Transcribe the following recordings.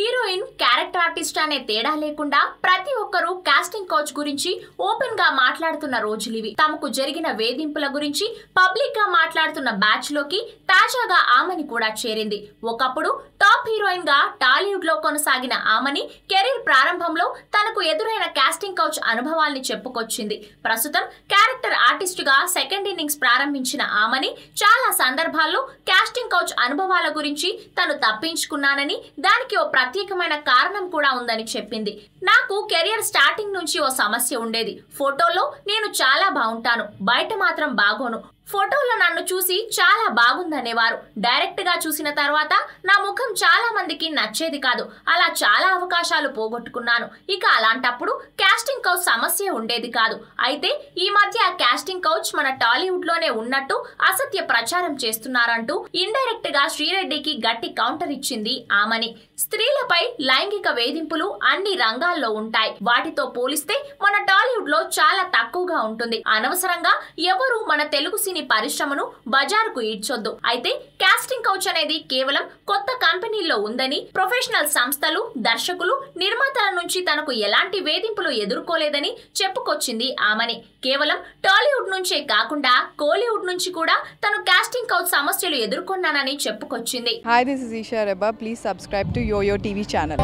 Heroine character artist అనే తేడా లేకుండా ప్రతి ఒక్కరూ కాస్టింగ్ కౌచ్ గురించి ఓపెన్ గా మాట్లాడుతున్న రోజులివి. తమకు జరిగిన వేధింపుల గురించి పబ్లిక్ గా మాట్లాడుతున్న బ్యాచ్ లోకి తాజాగా ఆమని కూడా చేరింది. ఒకప్పుడు టాప్ హీరోయిన్ గా టాలీవుడ్ లో కొనసాగిన ఆమని కెరీర్ ప్రారంభంలో తనకు ఎదురైన కాస్టింగ్ కౌచ్ అనుభవాల్ని చెప్పుకొచ్చింది. ప్రస్తుతం క్యారెక్టర్ ఆర్టిస్ట్ గా సెకండ్ ఇన్నింగ్స్ ప్రారంభించిన ఆమని చాలా సందర్భాల్లో కాస్టింగ్ కౌచ్ అనుభవాల గురించి తను తప్పించుకున్నానని, దానికి ఓ ప్రత్యేకమైన కారణం కూడా ఉందని చెప్పింది. నాకు కెరియర్ స్టార్టింగ్ నుంచి ఓ సమస్య ఉండేది. ఫోటోలో నేను చాలా బాగుంటాను, బయట మాత్రం బాగోను. ఫోటోలో నన్ను చూసి చాలా బాగుందనేవారు. డైరెక్ట్ గా చూసిన తర్వాత నా ముఖం చాలా మందికి నచ్చేది కాదు. అలా చాలా అవకాశాలు పోగొట్టుకున్నాను. ఇక అలాంటప్పుడు కాస్టింగ్ కౌచ్ సమస్య ఉండేది కాదు. అయితే ఈ మధ్య ఆ కాస్టింగ్ కౌచ్ మన టాలీవుడ్ లోనే ఉన్నట్టు అసత్య ప్రచారం చేస్తున్నారంటూ ఇండైరెక్ట్ గా శ్రీరెడ్డికి గట్టి కౌంటర్ ఇచ్చింది ఆమని. స్త్రీలపై లైంగిక వేధింపులు అన్ని రంగాల్లో ఉంటాయి. వాటితో పోలిస్తే మన టాలీవుడ్ లో చాలా తక్కువగా ఉంటుంది. అనవసరంగా ఎవరు మన తెలుగు సినీ పరిశ్రమను బజారుకు ఈడ్చొద్దు. అయితే కాస్టింగ్ కౌచ్ అనేది కేవలం కొత్త కంపెనీల్లో ఉందని, ప్రొఫెషనల్ సంస్థలు, దర్శకులు, నిర్మాతల నుంచి తనకు ఎలాంటి వేధింపులు ఎదుర్కోలేదని చెప్పుకొచ్చింది ఆమని. కేవలం టాలీవుడ్ నుంచే కాకుండా కోలీవుడ్ నుంచి కూడా తను కాస్టింగ్ కౌచ్ సమస్యలు ఎదుర్కొన్నానని చెప్పుకొచ్చింది. Hi, this is Isha Reba. Please subscribe to Yo-Yo TV channel.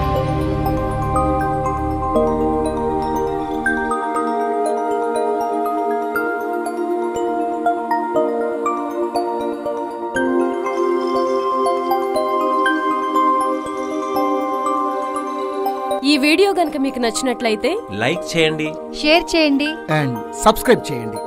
ఈ వీడియో గనుక మీకు నచ్చినట్లయితే లైక్ చేయండి, షేర్ చేయండి అండ్ సబ్స్క్రైబ్ చేయండి.